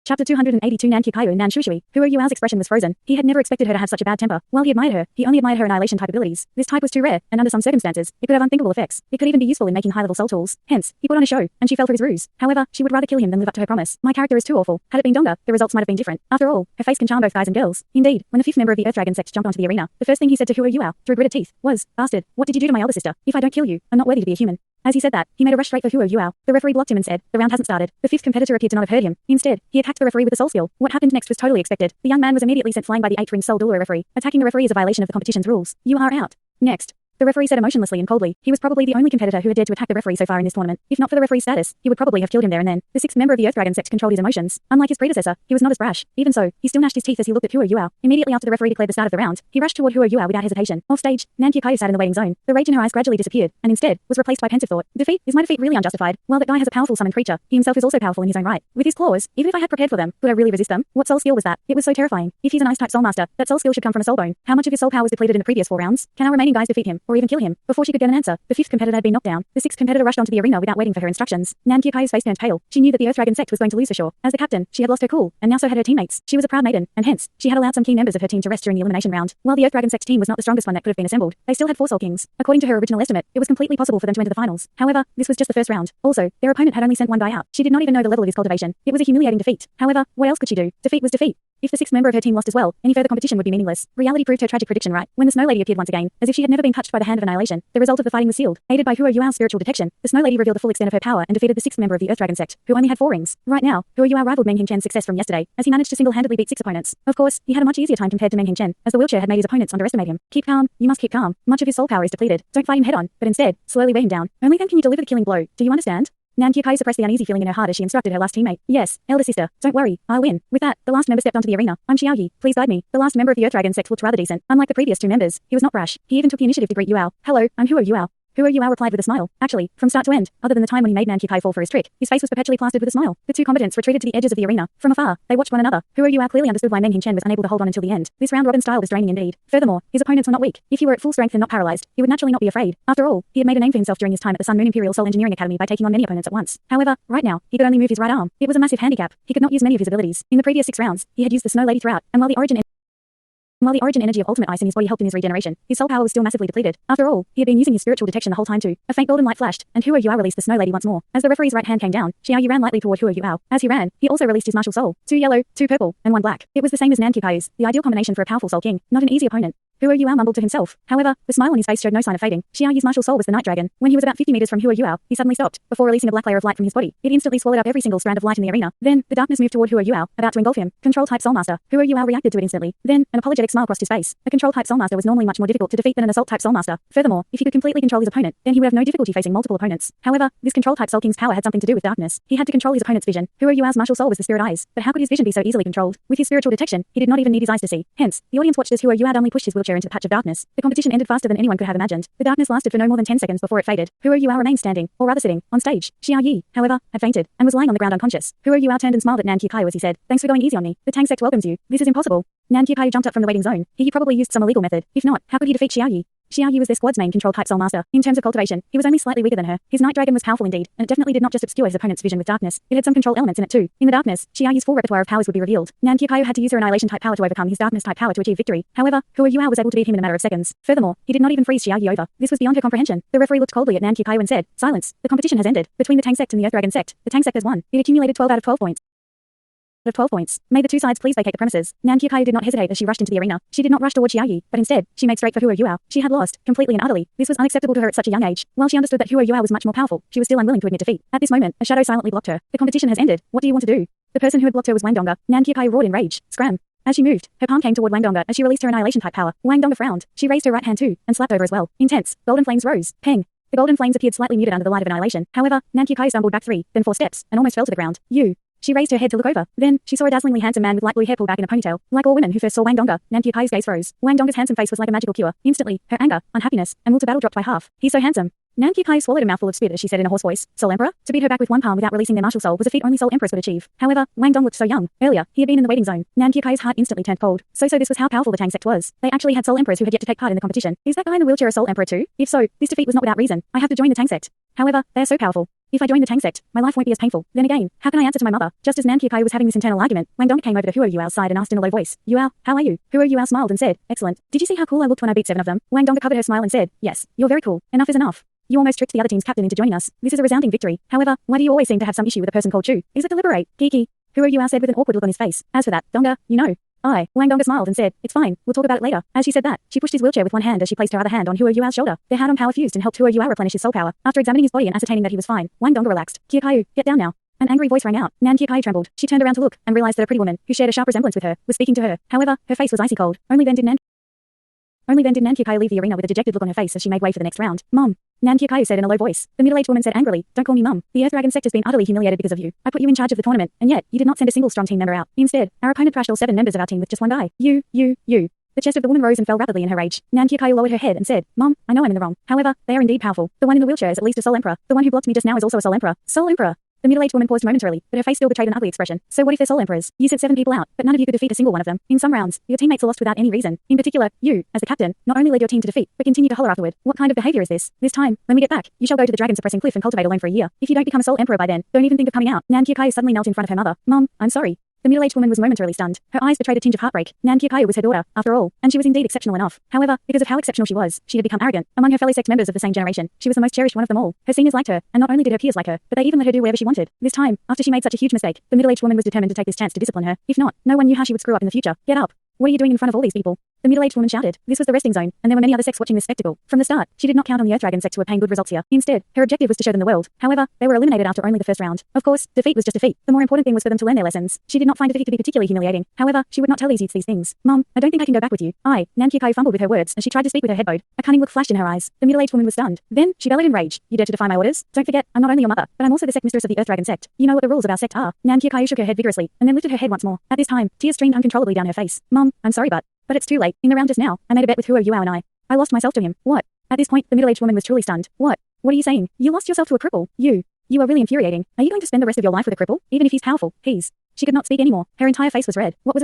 Chapter 282 Nan Qiuqiu Nan Shuishui. Qiuqiu's expression was frozen. He had never expected her to have such a bad temper. While he admired her, he only admired her annihilation type abilities. This type was too rare, and under some circumstances, it could have unthinkable effects. It could even be useful in making high-level soul tools. Hence, he put on a show, and she fell for his ruse. However, she would rather kill him than live up to her promise. My character is too awful. Had it been Donga, the results might have been different. After all, her face can charm both guys and girls. Indeed, when the fifth member of the Earth Dragon Sect jumped onto the arena, the first thing he said to Qiuqiu, through gritted teeth, was, "Bastard, what did you do to my elder sister? If I don't kill you, I'm not worthy to be a human." As he said that, he made a rush straight for Qiuqiu. The referee blocked him and said, "The round hasn't started." The fifth competitor appeared to not have heard him. Instead, he attacked the referee with a soul skill. What happened next was totally expected. The young man was immediately sent flying by the 8th-ring soul Douluo referee. Attacking the referee is a violation of the competition's rules. You are out. Next. The referee said emotionlessly and coldly. He was probably the only competitor who had dared to attack the referee so far in this tournament. If not for the referee's status, he would probably have killed him there and then. The sixth member of the Earth Dragon Sect controlled his emotions. Unlike his predecessor, he was not as brash. Even so, he still gnashed his teeth as he looked at Qiuqiu. Immediately after the referee declared the start of the round, he rushed toward Qiuqiu without hesitation. Off stage, Nan Qiuqiu sat in the waiting zone. The rage in her eyes gradually disappeared, and instead, was replaced by pensive thought. Defeat? Is my defeat really unjustified? While that guy has a powerful summoned creature, he himself is also powerful in his own right. With his claws, even if I had prepared for them, could I really resist them? What soul skill was that? It was so terrifying. If he's an ice-type soul master, that soul skill should come from a soul bone. How much of his soul power was depleted in the previous 4 rounds? Can our remaining guys defeat him, or even kill him? Before she could get an answer, the fifth competitor had been knocked down. The sixth competitor rushed onto the arena without waiting for her instructions. Nan Qiuqiu's face turned pale. She knew that the Earth Dragon Sect was going to lose for sure. As the captain, she had lost her cool, and now so had her teammates. She was a proud maiden, and hence, she had allowed some key members of her team to rest during the elimination round. While the Earth Dragon Sect team was not the strongest one that could have been assembled, they still had 4 Soul Kings. According to her original estimate, it was completely possible for them to enter the finals. However, this was just the first round. Also, their opponent had only sent one guy out. She did not even know the level of his cultivation. It was a humiliating defeat. However, what else could she do? Defeat was defeat. If the sixth member of her team lost as well, any further competition would be meaningless. Reality proved her tragic prediction right. When the Snow Lady appeared once again, as if she had never been touched by the hand of annihilation, the result of the fighting was sealed. Aided by Qiuqiu's spiritual detection, the Snow Lady revealed the full extent of her power and defeated the sixth member of the Earth Dragon Sect, who only had 4 rings. Right now, Qiuqiu rivaled Meng Hingchen's success from yesterday, as he managed to single-handedly beat 6 opponents. Of course, he had a much easier time compared to Meng Hingchen, as the wheelchair had made his opponents underestimate him. Keep calm. You must keep calm. Much of his soul power is depleted. Don't fight him head-on, but instead, slowly weigh him down. Only then can you deliver the killing blow. Do you understand? Nan Qiuqiu suppressed the uneasy feeling in her heart as she instructed her last teammate. Yes, elder sister, don't worry, I'll win. With that, the last member stepped onto the arena. I'm Qiuqiu, please guide me. The last member of the Earth Dragon Sect looked rather decent. Unlike the previous 2 members, he was not brash. He even took the initiative to greet Yuao. Hello, I'm Qiuqiu. Qiuqiu replied with a smile. Actually, from start to end, other than the time when he made Nan Qiuqiu fall for his trick, his face was perpetually plastered with a smile. The 2 combatants retreated to the edges of the arena. From afar, they watched one another. Qiuqiu clearly understood why Meng Hingchen was unable to hold on until the end. This round-robin style was draining indeed. Furthermore, his opponents were not weak. If he were at full strength and not paralyzed, he would naturally not be afraid. After all, he had made a name for himself during his time at the Sun Moon Imperial Soul Engineering Academy by taking on many opponents at once. However, right now, he could only move his right arm. It was a massive handicap. He could not use many of his abilities. In the previous 6 rounds, he had used the Snow Lady throughout, and while the origin energy of ultimate ice in his body helped in his regeneration, his soul power was still massively depleted. After all, he had been using his spiritual detection the whole time too. A faint golden light flashed, and Qiuqiu released the Snow Lady once more. As the referee's right hand came down, Qiuqiu ran lightly toward Qiuqiu. As he ran, he also released his martial soul. 2 yellow, 2 purple, and 1 black. It was the same as Nan Qiuqiu's, the ideal combination for a powerful soul king, not an easy opponent. Qiuqiu mumbled to himself. However, the smile on his face showed no sign of fading. Qiuqiu's martial soul was the Night Dragon. When he was about 50 meters from Qiuqiu, he suddenly stopped, before releasing a black layer of light from his body. It instantly swallowed up every single strand of light in the arena. Then, the darkness moved toward Qiuqiu, about to engulf him. Control-type Soul Master. Qiuqiu reacted to it instantly. Then, an apologetic smile crossed his face. A control-type Soul Master was normally much more difficult to defeat than an assault-type Soul Master. Furthermore, if he could completely control his opponent, then he would have no difficulty facing multiple opponents. However, this control-type Soul King's power had something to do with darkness. He had to control his opponent's vision. Qiuqiu's martial soul was the spirit eyes, but how could his vision be so easily controlled? With his spiritual detection, he did not even need his eyes to see. Hence, the audience watched as Qiuqiu only pushed his wheelchair into the patch of darkness. The competition ended faster than anyone could have imagined. The darkness lasted for no more than 10 seconds before it faded. Qiuqiu remained standing, or rather sitting, on stage. Qiuqiu, however, had fainted, and was lying on the ground unconscious. Qiuqiu turned and smiled at Nan Qiuqiu as he said, "Thanks for going easy on me. The Tang Sect welcomes you. This is impossible." Nan Qiuqiu jumped up from the waiting zone. He probably used some illegal method. If not, how could he defeat Qiuqiu? Qiuqiu was their squad's main control-type soul master. In terms of cultivation, he was only slightly weaker than her. His Night Dragon was powerful indeed, and it definitely did not just obscure his opponent's vision with darkness. It had some control elements in it too. In the darkness, Qiuqiu's full repertoire of powers would be revealed. Nan Qiuqiu had to use her annihilation-type power to overcome his darkness-type power to achieve victory. However, Qiuqiu was able to beat him in a matter of seconds. Furthermore, he did not even freeze Qiuqiu over. This was beyond her comprehension. The referee looked coldly at Nan Qiuqiu and said, "Silence. The competition has ended. Between the Tang Sect and the Earth Dragon Sect, the Tang Sect has won. It accumulated 12 out of 12 points. Of 12 points. May the 2 sides please vacate the premises." Nan Qiuqiu did not hesitate as she rushed into the arena. She did not rush toward Qiuqiu, but instead, she made straight for Qiuqiu. She had lost, completely and utterly. This was unacceptable to her at such a young age. While she understood that Qiuqiu was much more powerful, she was still unwilling to admit defeat. At this moment, a shadow silently blocked her. The competition has ended. What do you want to do? The person who had blocked her was Wang Donga. Nan Qiuqiu roared in rage. Scram. As she moved, her palm came toward Wang Donga as she released her annihilation-type power. Wang Donga frowned. She raised her right hand too, and slapped over as well. Intense, golden flames rose. Peng. The golden flames appeared slightly muted under the light of annihilation. However, Nan Qiuqiu stumbled back 3, then 4 steps, and almost fell to the ground. You. She raised her head to look over. Then, she saw a dazzlingly handsome man with light blue hair pulled back in a ponytail. Like all women who first saw Wang Donga, Nan Qiuqiu's gaze froze. Wang Donga's handsome face was like a magical cure. Instantly, her anger, unhappiness, and will to battle dropped by half. He's so handsome. Nan Qiuqiu swallowed a mouthful of spit as she said in a hoarse voice, "Soul Emperor?" To beat her back with one palm without releasing their martial soul was a feat only Soul Emperors could achieve. However, Wang Dong looked so young. Earlier, he had been in the waiting zone. Nan Qiuqiu's heart instantly turned cold. So this was how powerful the Tang Sect was. They actually had Soul Emperors who had yet to take part in the competition. Is that guy in the wheelchair a Soul Emperor too? If so, this defeat was not without reason. I have to join the Tang Sect. However, they are so powerful. If I join the Tang Sect, my life won't be as painful. Then again, how can I answer to my mother? Just as Qiuqiu was having this internal argument, Wang Dong came over to Yuao's side and asked in a low voice, Yuao, how are you? Yuao smiled and said, excellent. Did you see how cool I looked when I beat 7 of them? Wang Dong covered her smile and said, yes, you're very cool. Enough is enough. You almost tricked the other team's captain into joining us. This is a resounding victory. However, why do you always seem to have some issue with a person called Chu? Is it deliberate? Kiki. Yuao said with an awkward look on his face. As for that, Donga, you know. Wang Donga smiled and said, it's fine, we'll talk about it later. As she said that, she pushed his wheelchair with one hand as she placed her other hand on Yuao's shoulder. Their hand on power fused and helped Yuao replenish his soul power. After examining his body and ascertaining that he was fine, Wang Donga relaxed. Qiuqiu, get down now. An angry voice rang out. Qiuqiu trembled. She turned around to look, and realized that a pretty woman, who shared a sharp resemblance with her, was speaking to her. However, her face was icy cold. Only then did Qiuqiu leave the arena with a dejected look on her face as she made way for the next round. Mom. Qiuqiu said in a low voice. The middle-aged woman said angrily, don't call me mum. The Earth Dragon Sect has been utterly humiliated because of you. I put you in charge of the tournament, and yet, you did not send a single strong team member out. Instead, our opponent thrashed all 7 members of our team with just one guy. You. The chest of the woman rose and fell rapidly in her rage. Qiuqiu lowered her head and said, Mom, I know I'm in the wrong. However, they are indeed powerful. The one in the wheelchair is at least a Soul Emperor. The one who blocked me just now is also a Soul Emperor. Soul Emperor. The middle-aged woman paused momentarily, but her face still betrayed an ugly expression. So what if they're Soul Emperors? You sent 7 people out, but none of you could defeat a single one of them. In some rounds, your teammates are lost without any reason. In particular, you, as the captain, not only led your team to defeat, but continued to holler afterward. What kind of behavior is this? This time, when we get back, you shall go to the dragon-suppressing cliff and cultivate alone for a year. If you don't become a Soul Emperor by then, don't even think of coming out. Qiuqiu suddenly knelt in front of her mother. Mom, I'm sorry. The middle-aged woman was momentarily stunned. Her eyes betrayed a tinge of heartbreak. Qiuqiu was her daughter, after all, and she was indeed exceptional enough. However, because of how exceptional she was, she had become arrogant. Among her fellow sect members of the same generation, she was the most cherished one of them all. Her seniors liked her, and not only did her peers like her, but they even let her do whatever she wanted. This time, after she made such a huge mistake, the middle-aged woman was determined to take this chance to discipline her. If not, no one knew how she would screw up in the future. Get up. What are you doing in front of all these people? The middle-aged woman shouted. This was the resting zone, and there were many other sects watching this spectacle. From the start, she did not count on the Earth Dragon Sect to obtain good results here. Instead, her objective was to show them the world. However, they were eliminated after only the first round. Of course, defeat was just defeat. The more important thing was for them to learn their lessons. She did not find defeat to be particularly humiliating. However, she would not tell these youths these things. Mom, I don't think I can go back with you. Qiuqiu fumbled with her words as she tried to speak with her head bowed. A cunning look flashed in her eyes. The middle-aged woman was stunned. Then, she bellowed in rage. You dare to defy my orders? Don't forget, I'm not only your mother, but I'm also the sect mistress of the Earth Dragon Sect. You know what the rules of our sect are. Qiuqiu shook her head vigorously, and then lifted her head once more. At this time, tears streamed uncontrollably down her face. Mom, I'm sorry but it's too late. In the round just now, I made a bet with Yuao and I lost myself to him. What? At this point, the middle-aged woman was truly stunned. What are you saying? You lost yourself to a cripple? You are really infuriating. Are you going to spend the rest of your life with a cripple? Even if he's powerful, She could not speak anymore. Her entire face was red. What was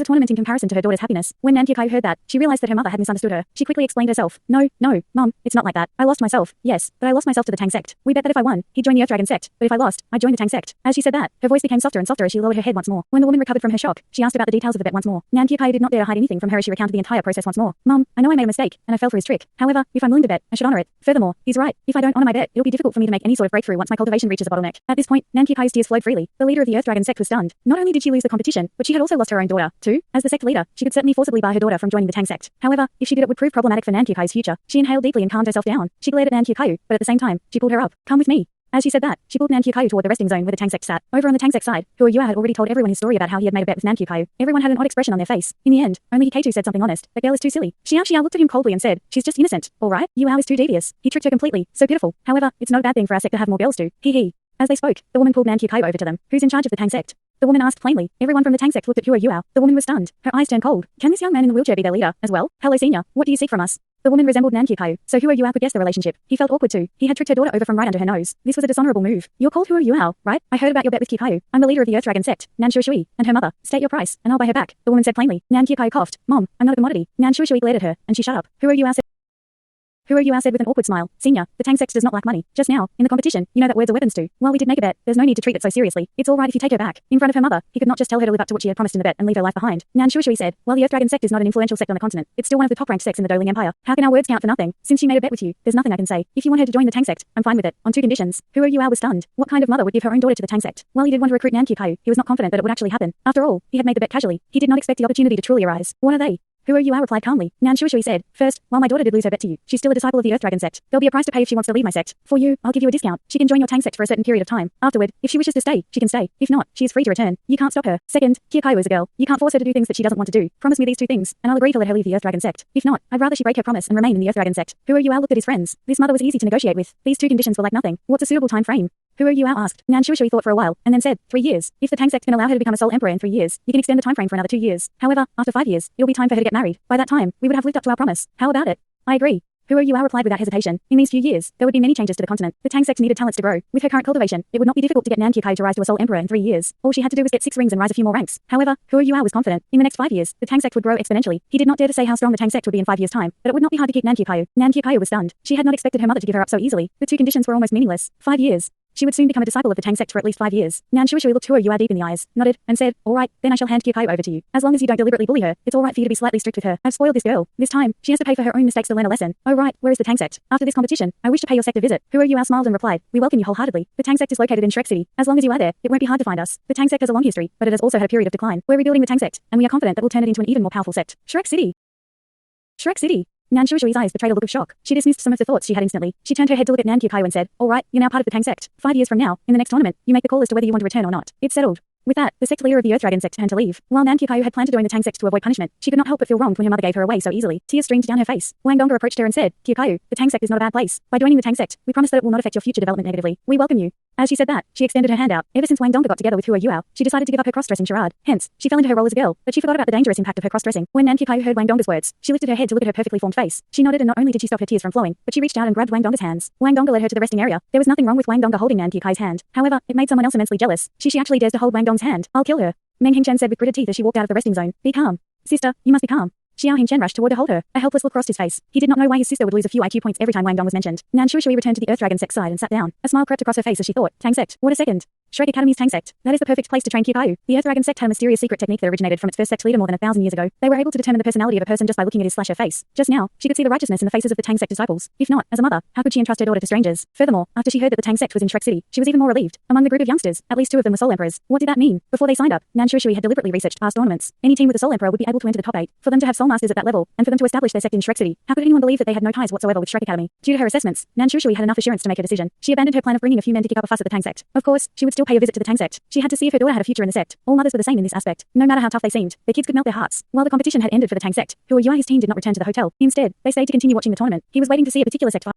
a tournament in comparison to her daughter's happiness? When Qiuqiu heard that, she realized that her mother had misunderstood her. She quickly explained herself. No, Mom, it's not like that. I lost myself, yes, but I lost myself to the Tang Sect. We bet that if I won, he'd join the Earth Dragon Sect, but if I lost, I'd join the Tang Sect. As she said that, her voice became softer and softer as she lowered her head once more. When the woman recovered from her shock, she asked about the details of the bet once more. Qiuqiu did not dare to hide anything from her as she recounted the entire process once more. Mom, I know I made a mistake, and I fell for his trick. However, if I'm willing to bet, I should honor it. Furthermore, he's right. If I don't honor my bet, it'll be difficult for me to make any sort of breakthrough once my cultivation reaches a bottleneck. At this point, Qiuqiu's tears flowed freely. The leader of the Earth Dragon Sect was stunned. Not only did she lose the competition, but she had also lost her own daughter, too. As the sect leader, she could certainly forcibly bar her daughter from joining the Tang Sect. However, if she did, it would prove problematic for Qiuqiu's future. She inhaled deeply and calmed herself down. She glared at Qiuqiu, but at the same time, she pulled her up. Come with me. As she said that, she pulled Qiuqiu toward the resting zone where the Tang Sect sat. Over on the Tang Sect side, Qiuqiu had already told everyone his story about how he had made a bet with Qiuqiu. Everyone had an odd expression on their face. In the end, only Qiuqiu said something honest. The girl is too silly. Qiuqiu looked at him coldly and said, she's just innocent. All right, Yuao is too devious. He tricked her completely. So pitiful. However, it's not a bad thing for our sect to have more girls do. Hee. As they spoke, the woman pulled Qiuqiu over to them. Who's in charge of the Tang Sect? The woman asked plainly. Everyone from the Tang Sect looked at Qiuqiu. The woman was stunned. Her eyes turned cold. Can this young man in the wheelchair be their leader, as well? Hello, senior. What do you seek from us? The woman resembled Qiuqiu, so Qiuqiu could guess the relationship. He felt awkward too. He had tricked her daughter over from right under her nose. This was a dishonorable move. You're called Qiuqiu, right? I heard about your bet with Qiuqiu. I'm the leader of the Earth Dragon Sect, Shuishui, and her mother. State your price, and I'll buy her back. The woman said plainly. Qiuqiu coughed. Mom, I'm not a commodity. Shuishui glared at her, and she shut up. Qiuqiu said with an awkward smile, Senior, the Tang Sect does not lack money. Just now, in the competition, you know that words are weapons too. While we did make a bet, there's no need to treat it so seriously. It's all right if you take her back. In front of her mother, he could not just tell her to live up to what she had promised in the bet and leave her life behind. Shuishui said, while the Earth Dragon Sect is not an influential sect on the continent, it's still one of the top-ranked sects in the Douluo Empire. How can our words count for nothing? Since she made a bet with you, there's nothing I can say. If you want her to join the Tang Sect, I'm fine with it, on 2 conditions. Qiuqiu was stunned. What kind of mother would give her own daughter to the Tang Sect? While he did want to recruit Qiuqiu, he was not confident that it would actually happen. After all, he had made the bet casually. He did not expect the opportunity to truly arise. What are they? Qiuqiu replied calmly. Shuishui said, first, while my daughter did lose her bet to you, she's still a disciple of the Earth Dragon Sect. There'll be a price to pay if she wants to leave my sect. For you, I'll give you a discount. She can join your Tang Sect for a certain period of time. Afterward, if she wishes to stay, she can stay. If not, she is free to return. You can't stop her. Second, Qiuqiu is a girl. You can't force her to do things that she doesn't want to do. Promise me these 2 things, and I'll agree to let her leave the Earth Dragon Sect. If not, I'd rather she break her promise and remain in the Earth Dragon Sect. Qiuqiu looked at his friends. This mother was easy to negotiate with. These 2 conditions were like nothing. What's a suitable time frame? Qiuqiu asked. Shuishui thought for a while, and then said, 3 years. If the Tang Sect can allow her to become a Soul Emperor in 3 years, you can extend the time frame for another 2 years. However, after 5 years, it'll be time for her to get married. By that time, we would have lived up to our promise. How about it? I agree. Qiuqiu replied without hesitation. In these few years, there would be many changes to the continent. The Tang Sect needed talents to grow. With her current cultivation, it would not be difficult to get Qiuqiu to rise to a sole emperor in 3 years. All she had to do was get 6 rings and rise a few more ranks. However, Qiuqiu was confident. In the next 5 years, the Tang Sect would grow exponentially. He did not dare to say how strong the Tang Sect would be in 5 years' time, but it would not be hard to keep Qiuqiu. Qiuqiu was stunned. She had not expected her mother to give her up so easily. The 2 conditions were almost meaningless. 5 years. She would soon become a disciple of the Tang Sect for at least 5 years. Shuishui looked Qiuqiu deep in the eyes, nodded, and said, "All right, then I shall hand Qiuqiu over to you. As long as you don't deliberately bully her, it's all right for you to be slightly strict with her. I've spoiled this girl. This time, she has to pay for her own mistakes to learn a lesson. Oh right, where is the Tang Sect? After this competition, I wish to pay your sect a visit." Qiuqiu smiled and replied, "We welcome you wholeheartedly. The Tang Sect is located in Shrek City. As long as you are there, it won't be hard to find us. The Tang Sect has a long history, but it has also had a period of decline. We're rebuilding the Tang Sect, and we are confident that we'll turn it into an even more powerful sect." Shrek City. Shrek City. Shuishui's eyes betrayed a look of shock. She dismissed some of the thoughts she had instantly. She turned her head to look at Qiuqiu and said, "All right, you're now part of the Tang Sect. 5 years from now, in the next tournament, you make the call as to whether you want to return or not. It's settled." With that, the sect leader of the Earth Dragon Sect turned to leave. While Qiuqiu had planned to join the Tang Sect to avoid punishment, she could not help but feel wronged when her mother gave her away so easily. Tears streamed down her face. Dongga approached her and said, "Qiuqiu, the Tang Sect is not a bad place. By joining the Tang Sect, we promise that it will not affect your future development negatively. We welcome you." As she said that, she extended her hand out. Ever since Dongga got together with Qiuqiu, she decided to give up her cross-dressing charade. Hence, she fell into her role as a girl, but she forgot about the dangerous impact of her cross-dressing. When Qiuqiu heard Dongga's words, she lifted her head to look at her perfectly formed face. She nodded, and not only did she stop her tears from flowing, but she reached out and grabbed Dongga's hands. Dongga led her to the resting area. There was nothing wrong with Dongga holding Qiuqiu's hand. However, it made someone else immensely jealous. She actually dares to hold Dongga's hand. "I'll kill her," Meng Hingchen said with gritted teeth as she walked out of the resting zone. "Be calm. Sister, you must be calm." Xiao Hingchen rushed toward to hold her. A helpless look crossed his face. He did not know why his sister would lose a few IQ points every time Dong was mentioned. Shuishui returned to the Earth Dragon Sect side and sat down. A smile crept across her face as she thought, "Tang Sect, what a second. Shrek Academy's Tang Sect. That is the perfect place to train Qiuqiu." The Earth Dragon Sect had a mysterious secret technique that originated from its first sect leader more than 1,000 years ago. They were able to determine the personality of a person just by looking at his/her face. Just now, she could see the righteousness in the faces of the Tang Sect disciples. If not, as a mother, how could she entrust her daughter to strangers? Furthermore, after she heard that the Tang Sect was in Shrek City, she was even more relieved. Among the group of youngsters, at least 2 of them were Soul Emperors. What did that mean? Before they signed up, Shuishui had deliberately researched past tournaments. Any team with a Soul Emperor would be able to enter the top 8. For them to have Soul Masters at that level, and for them to establish their sect in Shrek City, how could anyone believe that they had no ties whatsoever with Shrek Academy? Due to her assessments, Shuishui had enough assurance to make a decision. She abandoned her plan of bringing a few men to kick up a fuss at the Tang Sect. Of course, she would still pay a visit to the Tang Sect. She had to see if her daughter had a future in the sect. All mothers were the same in this aspect. No matter how tough they seemed, their kids could melt their hearts. While the competition had ended for the Tang Sect, his team did not return to the hotel. Instead, they stayed to continue watching the tournament. He was waiting to see a particular sect fight.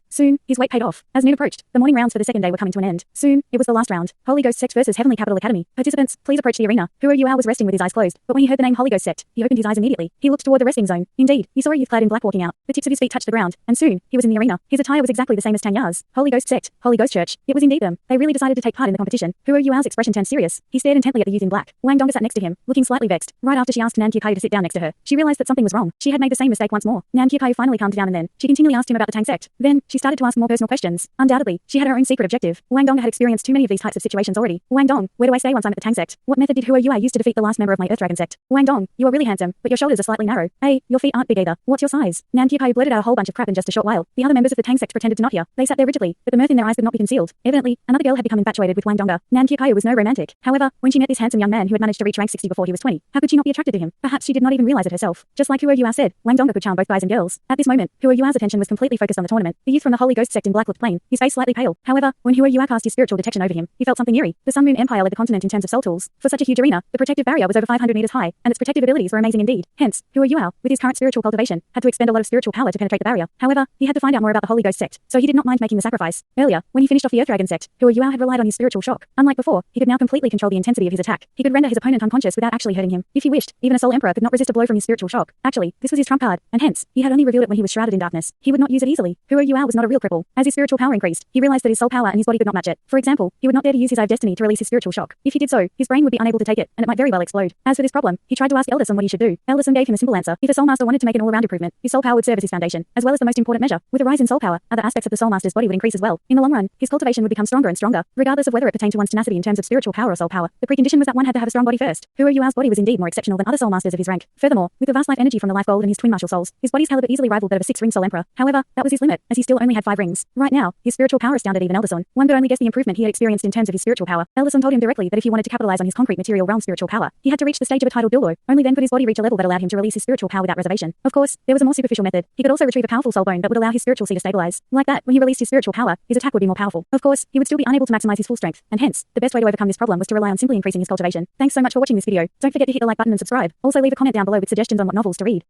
Soon, his wait paid off. As noon approached, the morning rounds for the second day were coming to an end. Soon, it was the last round. Holy Ghost Sect versus Heavenly Capital Academy. Participants, please approach the arena. Qiuqiu was resting with his eyes closed, but when he heard the name Holy Ghost Sect, he opened his eyes immediately. He looked toward the resting zone. Indeed, he saw a youth clad in black walking out. The tips of his feet touched the ground, and soon, he was in the arena. His attire was exactly the same as Tang Ya's. Holy Ghost Sect, Holy Ghost Church. It was indeed them. They really decided to take part in the competition. Qiuqiu's expression turned serious. He stared intently at the youth in black. Dongga sat next to him, looking slightly vexed. Right after she asked Qiuqiu to sit down next to her, she realized that something was wrong. She had made the same mistake once more. Qiuqiu finally calmed down, and then she continually asked him about the Tang Sect. Then she started to ask more personal questions. Undoubtedly, she had her own secret objective. Dongga had experienced too many of these types of situations already. Dong, where do I stay once I'm at the Tang Sect? What method did Qiuqiu use to defeat the last member of my Earth Dragon Sect? Dong, you are really handsome, but your shoulders are slightly narrow. Hey, your feet aren't big either. What's your size? Qiuqiu blurted out a whole bunch of crap in just a short while. The other members of the Tang Sect pretended to not hear. They sat there rigidly, but the mirth in their eyes could not be concealed. Evidently, another girl had become infatuated with Dongga. Qiuqiu was no romantic. However, when she met this handsome young man who had managed to reach rank 60 before he was 20, how could she not be attracted to him? Perhaps she did not even realize it herself. Just like Qiuqiu said, Dongga could charm both guys and girls. At this moment, Qiuqiu's attention was completely focused on the tournament. The youth from the Holy Ghost Sect in black looked plain, his face slightly pale. However, when Qiuqiu cast his spiritual detection over him, he felt something eerie. The Sun Moon Empire led the continent in terms of soul tools. For such a huge arena, the protective barrier was over 500 meters high, and its protective abilities were amazing indeed. Hence, Qiuqiu, with his current spiritual cultivation, had to expend a lot of spiritual power to penetrate the barrier. However, he had to find out more about the Holy Ghost Sect, so he did not mind making the sacrifice. Earlier, when he finished off the Earth Dragon Sect, Qiuqiu had relied on his spiritual shock. Unlike before, he could now completely control the intensity of his attack. He could render his opponent unconscious without actually hurting him. If he wished, even a Soul Emperor could not resist a blow from his spiritual shock. Actually, this was his trump card, and hence, he had only revealed it when he was shrouded in darkness. He would not use it easily. Qiuqiu was not a real cripple. As his spiritual power increased, he realized that his soul power and his body could not match it. For example, he would not dare to use his eye of destiny to release his spiritual shock. If he did so, his brain would be unable to take it, and it might very well explode. As for this problem, he tried to ask Elder Sun what he should do. Elder Sun gave him a simple answer. If a Soul Master wanted to make an all-around improvement, his soul power would serve as his foundation, as well as the most important measure. With a rise in soul power, other aspects of the Soul Master's body would increase as well. In the long run, his cultivation would become stronger and stronger, regardless of whether it pertained to one's tenacity in terms of spiritual power or soul power. The precondition was that one had to have a strong body first. Qiuqiu's body was indeed more exceptional than other Soul Masters of his rank. Furthermore, with the vast life energy from the Life Gold and his twin martial souls, his body's caliber easily rivaled that of a 6-ring Soul Emperor. However, that was his limit, as he still only had 5 rings. Right now, his spiritual power astounded even Elder Sun. One could only guess the improvement he had experienced in terms of his spiritual power. Elder Sun told him directly that if he wanted to capitalize on his concrete material realm spiritual power, he had to reach the stage of a titled Douluo. Only then could his body reach a level that allowed him to release his spiritual power without reservation. Of course, there was a more superficial method. He could also retrieve a powerful soul bone that would allow his spiritual sea to stabilize. Like that, when he released his spiritual power, his attack would be more powerful. Of course, he would still be unable to maximize his full strength, and hence, the best way to overcome this problem was to rely on simply increasing his cultivation. Thanks so much for watching this video. Don't forget to hit the like button and subscribe. Also leave a comment down below with suggestions on what novels to read.